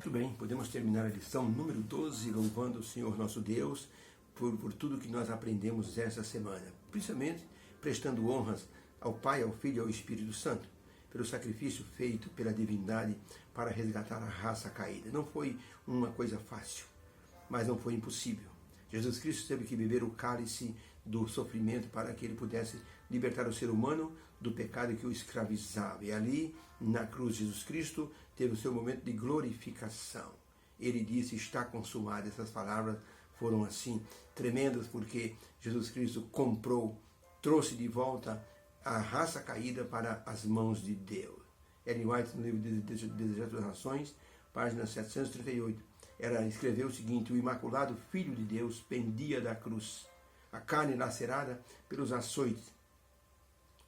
Muito bem, podemos terminar a lição número 12, louvando o Senhor nosso Deus por tudo que nós aprendemos essa semana, principalmente prestando honras ao Pai, ao Filho e ao Espírito Santo, pelo sacrifício feito pela divindade para resgatar a raça caída. Não foi uma coisa fácil, mas não foi impossível. Jesus Cristo teve que beber o cálice do sofrimento para que ele pudesse libertar o ser humano do pecado que o escravizava. E ali, na cruz, Jesus Cristo teve o seu momento de glorificação. Ele disse, está consumado. Essas palavras foram assim, tremendas, porque Jesus Cristo comprou, trouxe de volta a raça caída para as mãos de Deus. Ellen White, no livro Desejo das Nações, página 738, ela escreveu o seguinte: o imaculado Filho de Deus pendia da cruz, a carne lacerada pelos açoites,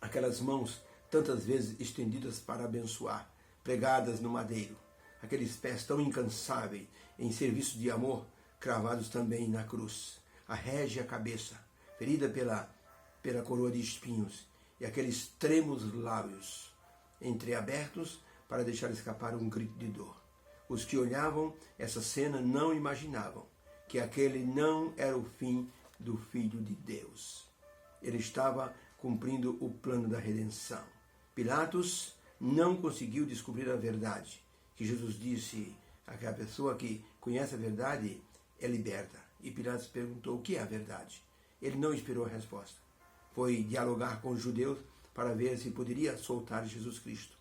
aquelas mãos tantas vezes estendidas para abençoar, pregadas no madeiro, aqueles pés tão incansáveis em serviço de amor, cravados também na cruz, a régia cabeça, ferida pela coroa de espinhos, e aqueles trêmulos lábios entreabertos para deixar escapar um grito de dor. Os que olhavam essa cena não imaginavam que aquele não era o fim do Filho de Deus. Ele estava cumprindo o plano da redenção. Pilatos não conseguiu descobrir a verdade, que Jesus disse: aquela pessoa que conhece a verdade é liberta. E Pilatos perguntou: o que é a verdade? Ele não esperou a resposta. Foi dialogar com os judeus para ver se poderia soltar Jesus Cristo.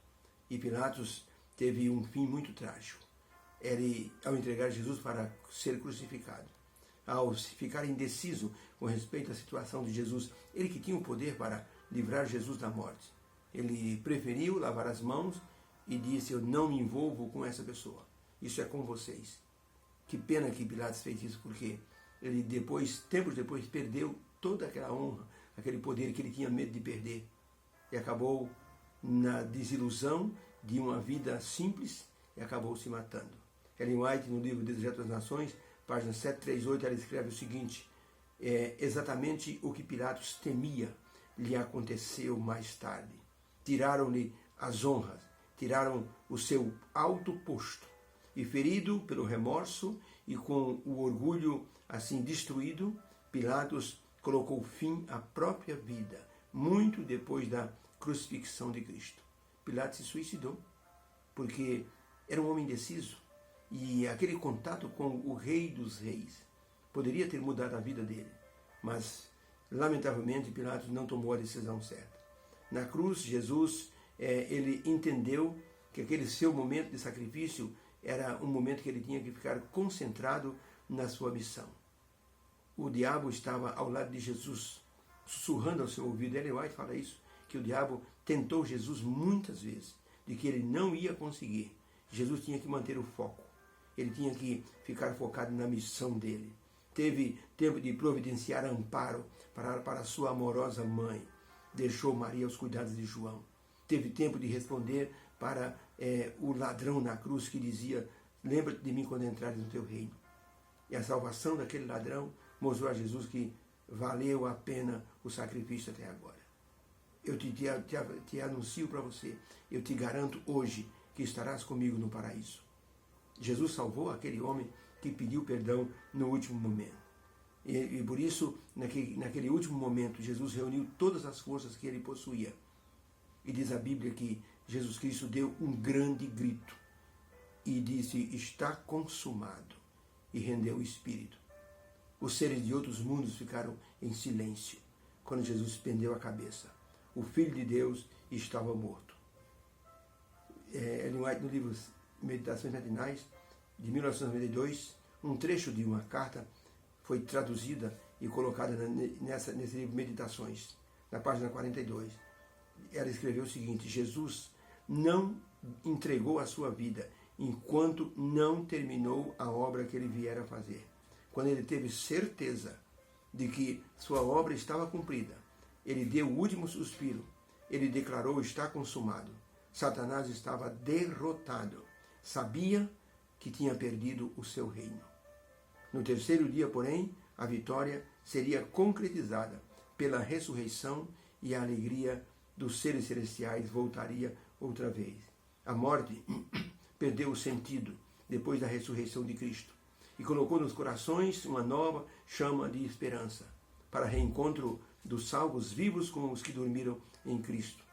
E Pilatos teve um fim muito trágico. Ele, ao entregar Jesus para ser crucificado, ao ficar indeciso com respeito à situação de Jesus, ele que tinha o poder para livrar Jesus da morte, ele preferiu lavar as mãos e disse: eu não me envolvo com essa pessoa, isso é com vocês. Que pena que Pilatos fez isso, porque ele tempos depois, perdeu toda aquela honra, aquele poder que ele tinha medo de perder, e acabou na desilusão de uma vida simples e acabou se matando. Ellen White, no livro Desejo das Nações, página 738, ela escreve o seguinte: exatamente o que Pilatos temia lhe aconteceu mais tarde. Tiraram-lhe as honras, tiraram o seu alto posto, e ferido pelo remorso e com o orgulho assim destruído, Pilatos colocou fim à própria vida, muito depois da crucifixão de Cristo. Pilatos se suicidou, porque era um homem indeciso, e aquele contato com o Rei dos Reis poderia ter mudado a vida dele, mas lamentavelmente Pilatos não tomou a decisão certa. Na cruz, Jesus, ele entendeu que aquele seu momento de sacrifício era um momento que ele tinha que ficar concentrado na sua missão. O diabo estava ao lado de Jesus, sussurrando ao seu ouvido. Ellen White fala isso, que o diabo tentou Jesus muitas vezes, de que ele não ia conseguir. Jesus tinha que manter o foco. Ele tinha que ficar focado na missão dele. Teve tempo de providenciar amparo para sua amorosa mãe. Deixou Maria aos cuidados de João. Teve tempo de responder para o ladrão na cruz que dizia: lembra-te de mim quando entrares no teu reino. E a salvação daquele ladrão mostrou a Jesus que valeu a pena o sacrifício até agora. Eu te anuncio para você, eu te garanto hoje que estarás comigo no paraíso. Jesus salvou aquele homem que pediu perdão no último momento. E por isso, naquele último momento, Jesus reuniu todas as forças que ele possuía. E diz a Bíblia que Jesus Cristo deu um grande grito e disse: está consumado, e rendeu o Espírito. Os seres de outros mundos ficaram em silêncio quando Jesus pendeu a cabeça. O Filho de Deus estava morto. Ellen White, no livro Meditações Matinais, de 1992, um trecho de uma carta foi traduzida e colocada nesse livro Meditações, na página 42. Ela escreveu o seguinte: Jesus não entregou a sua vida enquanto não terminou a obra que ele viera a fazer. Quando ele teve certeza de que sua obra estava cumprida, ele deu o último suspiro, ele declarou: está consumado. Satanás estava derrotado, sabia que tinha perdido o seu reino. No terceiro dia, porém, a vitória seria concretizada pela ressurreição e a alegria dos seres celestiais voltaria outra vez. A morte perdeu o sentido depois da ressurreição de Cristo, e colocou nos corações uma nova chama de esperança para reencontro dos salvos vivos com os que dormiram em Cristo.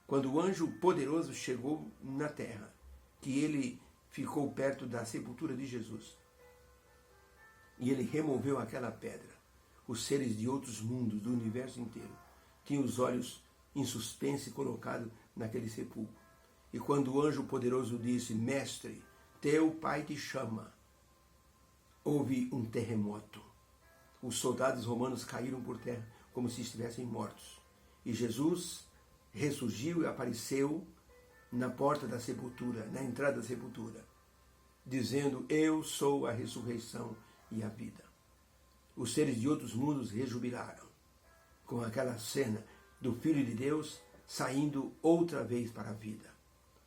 Quando o anjo poderoso chegou na terra, que ele ficou perto da sepultura de Jesus, e ele removeu aquela pedra, os seres de outros mundos, do universo inteiro, tinham os olhos em suspense colocados naquele sepulcro. E quando o anjo poderoso disse: Mestre, teu pai te chama, houve um terremoto. Os soldados romanos caíram por terra como se estivessem mortos. E Jesus ressurgiu e apareceu na porta da sepultura, na entrada da sepultura, dizendo: Eu sou a ressurreição e a vida. Os seres de outros mundos rejubilaram com aquela cena do Filho de Deus saindo outra vez para a vida.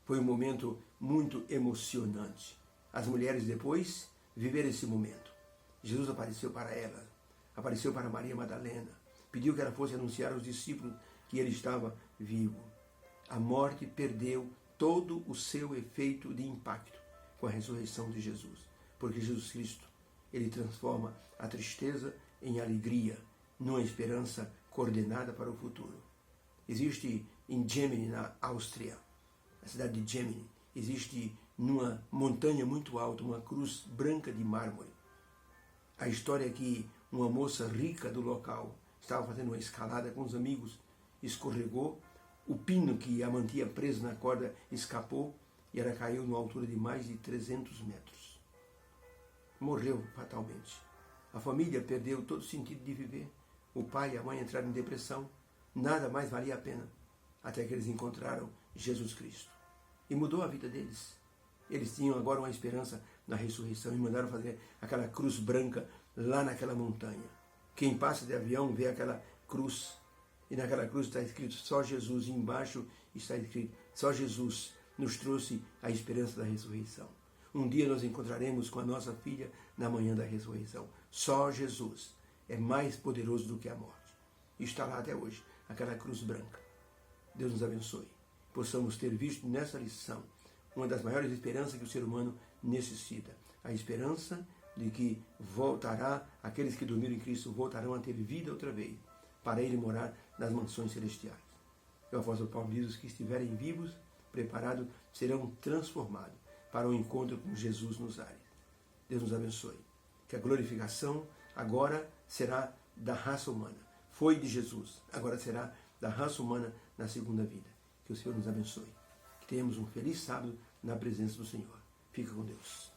Foi um momento muito emocionante. As mulheres depois viveram esse momento. Jesus apareceu para ela, apareceu para Maria Madalena, pediu que ela fosse anunciar aos discípulos que ele estava vivo. A morte perdeu todo o seu efeito de impacto com a ressurreição de Jesus, porque Jesus Cristo, ele transforma a tristeza em alegria, numa esperança coordenada para o futuro. Existe em Gemini, na Áustria, a cidade de Gemini, existe numa montanha muito alta uma cruz branca de mármore. A história é que uma moça rica do local estava fazendo uma escalada com os amigos, escorregou, o pino que a mantinha presa na corda escapou e ela caiu numa altura de mais de 300 metros. Morreu fatalmente. A família perdeu todo o sentido de viver. O pai e a mãe entraram em depressão. Nada mais valia a pena. Até que eles encontraram Jesus Cristo. E mudou a vida deles. Eles tinham agora uma esperança na ressurreição e mandaram fazer aquela cruz branca lá naquela montanha. Quem passa de avião vê aquela cruz. E naquela cruz está escrito só Jesus. E embaixo está escrito só Jesus nos trouxe a esperança da ressurreição. Um dia nós encontraremos com a nossa filha na manhã da ressurreição. Só Jesus é mais poderoso do que a morte. E está lá até hoje, aquela cruz branca. Deus nos abençoe. Possamos ter visto nessa lição uma das maiores esperanças que o ser humano necessita. A esperança de que voltará, aqueles que dormiram em Cristo voltarão a ter vida outra vez, para ele morar nas mansões celestiais. O apóstolo Paulo diz: os que estiverem vivos, preparados, serão transformados para o encontro com Jesus nos ares. Deus nos abençoe. Que a glorificação agora será da raça humana. Foi de Jesus, agora será da raça humana na segunda vida. Que o Senhor nos abençoe. Que tenhamos um feliz sábado na presença do Senhor. Fica com Deus.